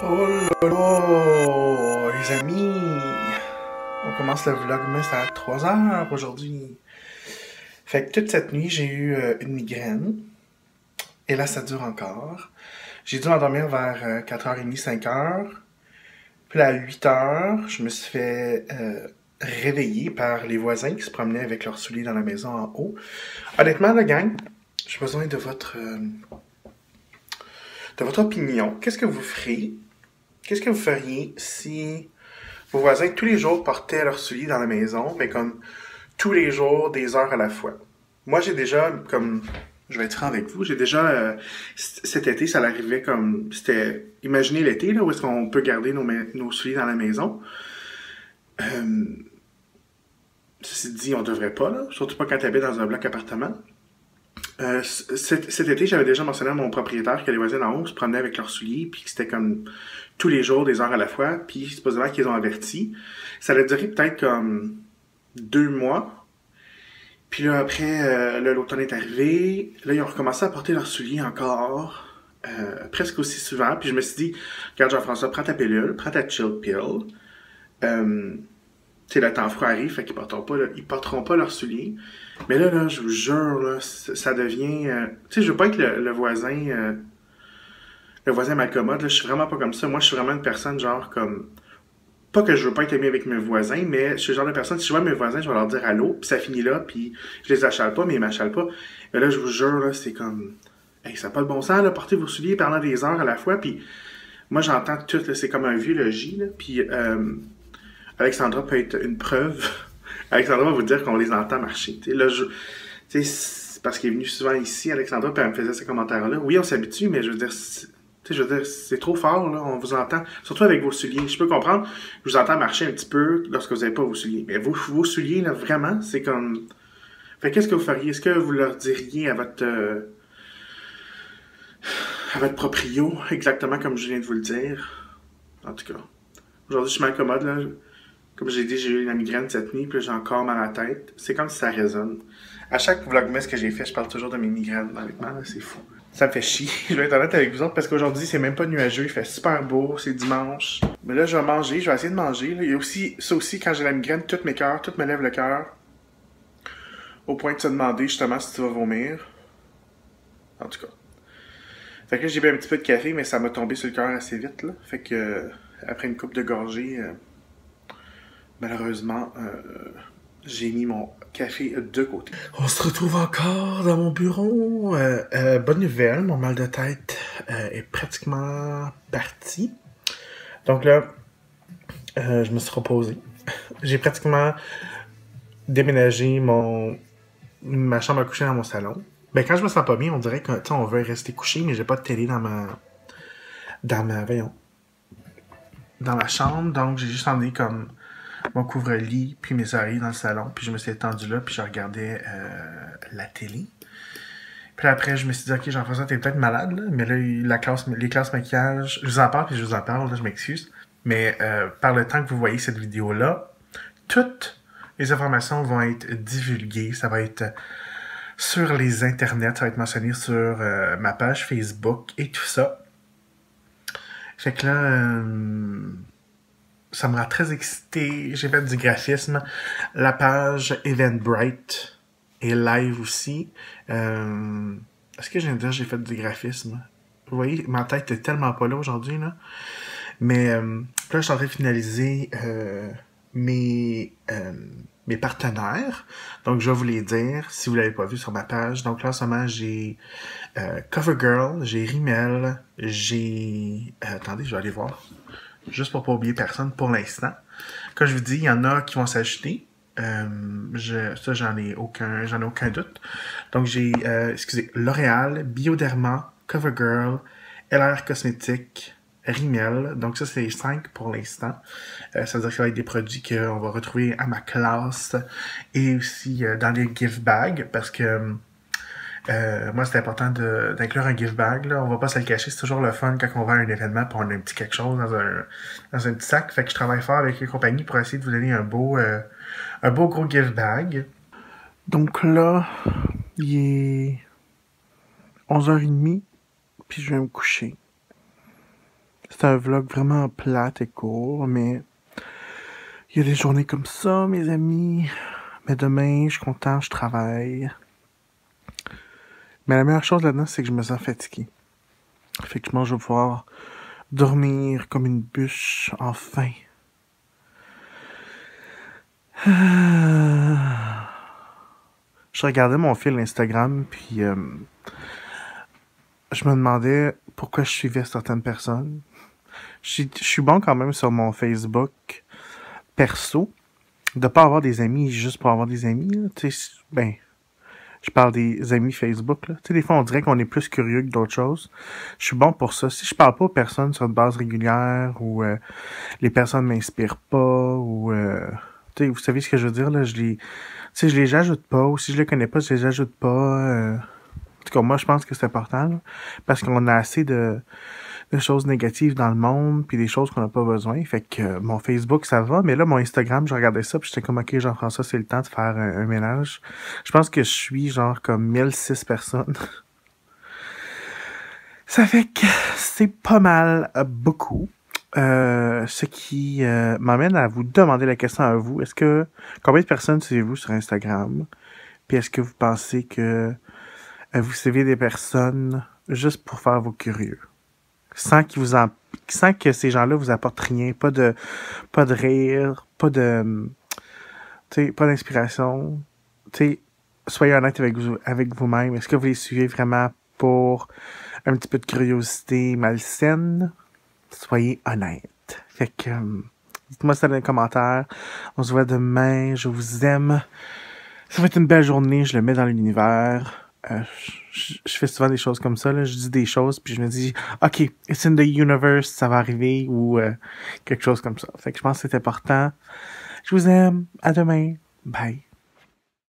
Oh là là, les amis, on commence le vlogmas à 3 heures aujourd'hui. Fait que toute cette nuit, j'ai eu une migraine. Et là, ça dure encore. J'ai dû m'endormir vers 4h30, 5h. Puis là, à 8h, je me suis fait réveiller par les voisins qui se promenaient avec leurs souliers dans la maison en haut. Honnêtement, la gang, j'ai besoin de votre opinion. Qu'est-ce que vous ferez? Qu'est-ce que vous feriez si vos voisins tous les jours portaient leurs souliers dans la maison, mais comme tous les jours, des heures à la fois? Moi, j'ai déjà, je vais être franc avec vous, j'ai déjà, cet été, ça l'arrivait c'était, imaginez l'été, là, où est-ce qu'on peut garder nos souliers dans la maison. Ceci dit, on devrait pas, là, surtout pas quand tu habites dans un bloc appartement. Cet été, j'avais déjà mentionné à mon propriétaire que les voisins d'en haut se promenaient avec leurs souliers, puis que c'était comme tous les jours, des heures à la fois, puis supposément qu'ils ont averti. Ça a duré peut-être comme 2 mois. Puis là, après, l'automne est arrivé. Là, ils ont recommencé à porter leurs souliers encore, presque aussi souvent. Puis je me suis dit, regarde Jean-François, prends ta pilule, prends ta chill pill. Tu sais, le temps froid arrive, fait qu'ils porteront pas leurs souliers. Mais là, je vous jure, là, ça devient... tu sais, je veux pas être le voisin malcommode, là, je suis vraiment pas comme ça. Moi, je suis vraiment une personne, genre, comme... Pas que je veux pas être ami avec mes voisins, mais je suis le genre de personne, si je vois mes voisins, je vais leur dire allô, puis ça finit là, puis je les achale pas, mais ils m'achalent pas. Mais là, je vous jure, là, c'est comme... Hey, ça n'a pas de bon sens, là, portez vos souliers pendant des heures à la fois, puis moi, j'entends tout, là, c'est comme un vieux logis, là, puis Alexandra peut être une preuve. Alexandra va vous dire qu'on les entend marcher. T'sais, là, c'est parce qu'elle est venue souvent ici, Alexandra, puis elle me faisait ces commentaires-là. Oui, on s'habitue, mais je veux dire, c'est trop fort, là, on vous entend, surtout avec vos souliers. Je peux comprendre, je vous entends marcher un petit peu lorsque vous n'avez pas vos souliers. Mais vos souliers, là, vraiment, c'est comme... Fait qu'est-ce que vous feriez? Est-ce que vous leur diriez à votre proprio, exactement comme je viens de vous le dire? En tout cas, aujourd'hui, je suis mal commode, là. Comme j'ai dit, j'ai eu la migraine cette nuit, puis j'ai encore mal à la tête. C'est comme si ça résonne. À chaque vlogmas que j'ai fait, je parle toujours de mes migraines. Honnêtement, là, c'est fou. Ça me fait chier. Je vais être honnête avec vous autres parce qu'aujourd'hui, c'est même pas nuageux. Il fait super beau. C'est dimanche. Mais là, je vais manger. Je vais essayer de manger. Là. Il y a aussi, ça aussi, quand j'ai la migraine, tout me lève le cœur. Au point de se demander justement si tu vas vomir. En tout cas. Fait que là, j'ai bu un petit peu de café, mais ça m'a tombé sur le cœur assez vite. Là. Fait que, après une coupe de gorgée, malheureusement, j'ai mis mon café de côté. On se retrouve encore dans mon bureau. Bonne nouvelle, mon mal de tête est pratiquement parti. Donc là, je me suis reposé. J'ai pratiquement déménagé ma chambre à coucher dans mon salon. Ben quand je me sens pas bien, on dirait que on veut rester couché, mais j'ai pas de télé dans ma chambre, donc j'ai juste emmené comme mon couvre-lit, puis mes oreilles dans le salon, puis je me suis étendu là, puis je regardais la télé. Puis après, je me suis dit, ok, Jean-François, t'es peut-être malade, là, mais là, les classes maquillage, je vous en parle, puis je vous en parle, là, je m'excuse, mais par le temps que vous voyez cette vidéo-là, toutes les informations vont être divulguées, ça va être sur les internets, ça va être mentionné sur ma page Facebook et tout ça. Fait que là... ça me rend très excité. J'ai fait du graphisme. La page Eventbrite est live aussi. Est-ce que je viens de dire que j'ai fait du graphisme? Vous voyez, ma tête est tellement pas là aujourd'hui, là. Mais là, je suis en train de finaliser mes partenaires. Donc, je vais vous les dire si vous l'avez pas vu sur ma page. Donc là, en ce moment, j'ai CoverGirl, j'ai Rimmel, j'ai... attendez, je vais aller voir. Juste pour pas oublier personne pour l'instant. Comme je vous dis, il y en a qui vont s'ajouter. Ça, j'en ai aucun doute. Donc, j'ai, L'Oréal, Bioderma, CoverGirl, LR Cosmétiques, Rimmel. Donc, ça, c'est les 5 pour l'instant. Ça veut dire que ça va être des produits qu'on va retrouver à ma classe et aussi dans les gift bags parce que moi, c'est important d'inclure un gift bag. Là. On va pas se le cacher, c'est toujours le fun quand on va à un événement pour on a un petit quelque chose dans un petit sac. Fait que je travaille fort avec les compagnies pour essayer de vous donner un beau gros gift bag. Donc là, il est 11h30, puis je vais me coucher. c'est un vlog vraiment plate et court, mais il y a des journées comme ça, mes amis. Mais demain, je suis content, je travaille. Mais la meilleure chose là-dedans, c'est que je me sens fatigué. Effectivement, je vais pouvoir dormir comme une bûche, enfin. Je regardais mon fil Instagram, puis je me demandais pourquoi je suivais certaines personnes. Je suis bon quand même sur mon Facebook perso, de pas avoir des amis juste pour avoir des amis. Là. Tu sais, ben, je parle des amis Facebook. Là. Tu sais, des fois, on dirait qu'on est plus curieux que d'autres choses. Je suis bon pour ça. Si je parle pas aux personnes sur une base régulière, ou les personnes m'inspirent pas, ou... tu sais, vous savez ce que je veux dire, là, tu sais, je les ajoute pas, ou si je les connais pas, je les ajoute pas. En tout cas, moi, je pense que c'est important, là, parce qu'on a assez de choses négatives dans le monde, puis des choses qu'on n'a pas besoin. Fait que mon Facebook, ça va, mais là, mon Instagram, je regardais ça, puis j'étais comme, OK, Jean-François, c'est le temps de faire un ménage. Je pense que je suis genre comme 1006 personnes. Ça fait que c'est pas mal beaucoup. Ce qui m'amène à vous demander la question à vous. Combien de personnes suivez-vous sur Instagram? Puis est-ce que vous pensez que vous suivez des personnes juste pour faire vos curieux? Sans que ces gens-là vous apportent rien, pas de rire, pas de, tu sais, pas d'inspiration. Tu sais, soyez honnête avec vous-même. Est-ce que vous les suivez vraiment pour un petit peu de curiosité malsaine? Soyez honnête. Fait que, dites-moi ça dans les commentaires. On se voit demain. Je vous aime. Ça va être une belle journée. Je le mets dans l'univers. Je fais souvent des choses comme ça. Là. Je dis des choses, puis je me dis, OK, it's in the universe, ça va arriver, ou quelque chose comme ça. Fait que je pense que c'est important. Je vous aime. À demain. Bye.